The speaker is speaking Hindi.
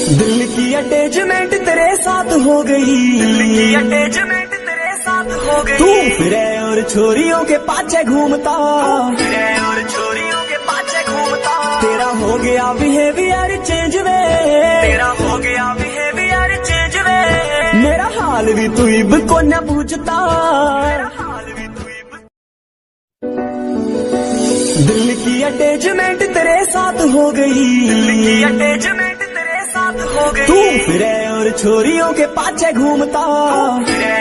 दिल की अटैचमेंट तेरे साथ हो गई, दिल की अटैचमेंट तेरे साथ हो गई। तू फिरे और छोरियों के पाछे घूमता, फिरे और छोरियों के पाछे घूमता। तेरा हो गया बिहेवियर चेंज वे, तेरा हो गया बिहेवियर चेंज वे। मेरा हाल भी तू इब को न पूछता, मेरा हाल भी तू इब। दिल की अटैचमेंट तेरे साथ हो गई, दिल की अटैचमेंट तेरे साथ हो गई। तू फिरे और छोरियों के पाछे घूमता, फिरे